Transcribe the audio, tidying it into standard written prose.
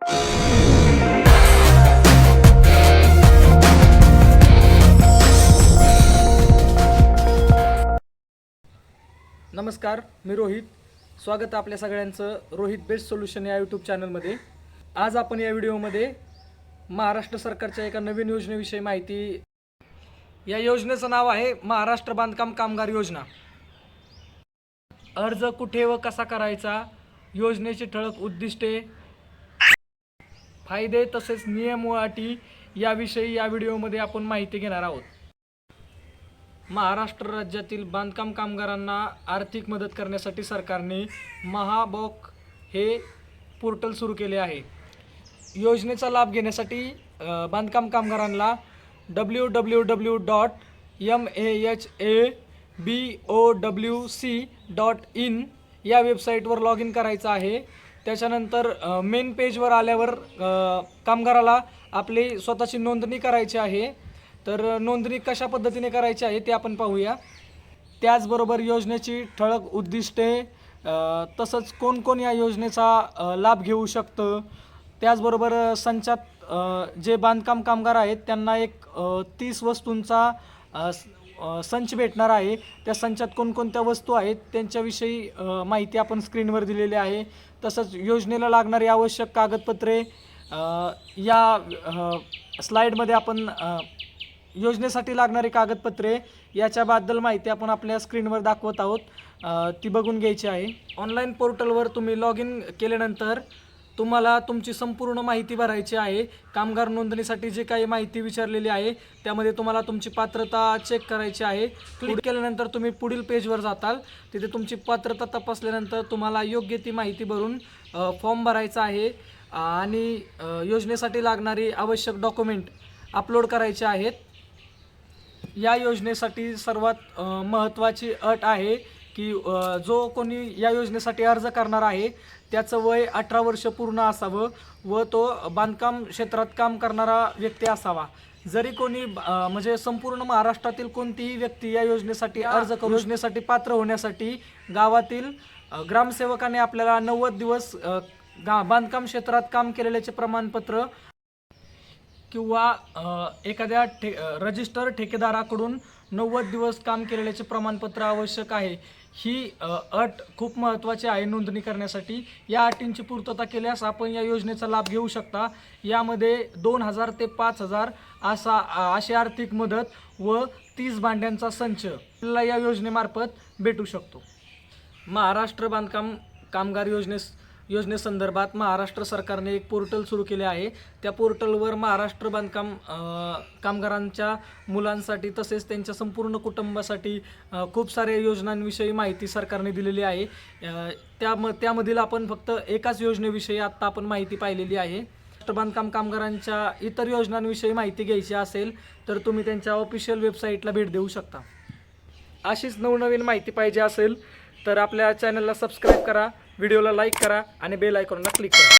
नमस्कार, मी रोहित. स्वागत आहे आपल्या सगळ्यांचं रोहित बेस्ट सोल्युशन या यूट्यूब चॅनलमध्ये. आज आपण या व्हिडिओमध्ये महाराष्ट्र सरकारच्या एका नवीन योजनेविषयी माहिती. या योजनेचं नाव आहे महाराष्ट्र बांधकाम कामगार योजना. अर्ज कुठे व कसा करायचा, योजनेची ठळक उद्दिष्टे, फायदे तसेच नियम व अटी याविषयी या व्हिडिओमध्ये आपण माहिती घेणार आहोत. महाराष्ट्र राज्यातील बांधकाम कामगारांना आर्थिक मदत करण्यासाठी सरकारने महाबॉक हे पोर्टल सुरू केले आहे. योजनेचा लाभ घेण्यासाठी बांधकाम कामगारांना www.mahawc.in या वेबसाईटवर लॉग इन करायचं आहे. त्याच्यानंतर मेन पेजवर आल्यावर कामगाराला आपली स्वतःची नोंदणी करायची आहे. तर नोंदणी कशा पद्धतीने करायची आहे ते आपण पाहूया. त्याचबरोबर योजनेची ठळक उद्दिष्टे, तसंच कोण कोण या योजनेचा लाभ घेऊ शकतं. त्याचबरोबर संचात जे बांधकाम कामगार आहेत त्यांना एक 30 वस्तूंचा संच भेटणार आहे. त्या संचात कोणकोणत्या वस्तू आहेत त्यांच्याविषयी माहिती आपण स्क्रीनवर दिलेली आहे. तसंच योजनेला लागणारी आवश्यक कागदपत्रे या स्लाईडमध्ये आपण योजनेसाठी लागणारी कागदपत्रे याच्याबद्दल माहिती आपण आपल्या स्क्रीनवर दाखवत आहोत. ती बघून घ्यायची आहे. ऑनलाईन पोर्टलवर तुम्ही लॉग इन केल्यानंतर तुम्हाला तुमची संपूर्ण माहिती भरायची आहे. कामगार नोंदणीसाठी जे काही माहिती विचारलेली आहे त्यामध्ये तुम्हाला तुमची पात्रता चेक करायची आहे. क्लिक केल्यानंतर तुम्ही पुढील पेजवर जाताल. तिथे तुमची पात्रता तपासल्यानंतर तुम्हाला योग्य ती माहिती भरून फॉर्म भरायचा आहे आणि योजनेसाठी लागणारी आवश्यक डॉक्युमेंट अपलोड करायचे आहेत. या योजनेसाठी सर्वात महत्त्वाची अट आहे की जो कोणी या योजनेसाठी अर्ज करणार आहे त्याचं वय 18 वर्ष पूर्ण असावं व तो बांधकाम क्षेत्रात काम करणारा व्यक्ती असावा. जरी कोणी म्हणजे संपूर्ण महाराष्ट्रातील कोणतीही व्यक्ती या योजनेसाठी अर्ज करू. योजनेसाठी पात्र होण्यासाठी गावातील ग्रामसेवकाने आपल्याला 90 दिवस बांधकाम क्षेत्रात काम केलेल्याचे प्रमाणपत्र किंवा एखाद्या रजिस्टर ठेकेदाराकडून 90 दिवस काम केलेल्याचे प्रमाणपत्र आवश्यक आहे. ही अट खूप महत्त्वाची आहे नोंदणी करण्यासाठी. या अटींची पूर्तता केल्यास आपण या योजनेचा लाभ घेऊ शकता. यामध्ये 2000 ते 5000 अशी आर्थिक मदत व 30 भांड्यांचा संच आपल्याला या योजनेमार्फत भेटू शकतो. महाराष्ट्र बांधकाम कामगार योजनेसंदर्भात महाराष्ट्र सरकारने एक पोर्टल सुरू केले आहे. त्या पोर्टलवर महाराष्ट्र बांधकाम कामगारांच्या मुलांसाठी तसेच त्यांच्या संपूर्ण कुटुंबासाठी खूप साऱ्या योजनांविषयी माहिती सरकारने दिलेली आहे. त्यामधील आपण फक्त एकाच योजनेविषयी आत्ता आपण माहिती पाहिलेली आहे. महाराष्ट्र बांधकाम कामगारांच्या इतर योजनांविषयी माहिती घ्यायची असेल तर तुम्ही त्यांच्या ऑफिशियल वेबसाईटला भेट देऊ शकता. अशीच नवनवीन माहिती पाहिजे असेल तर आपल्या चॅनलला सबस्क्राईब करा, व्हिडिओला लाईक करा आणि बेल आयकॉनला क्लिक करा.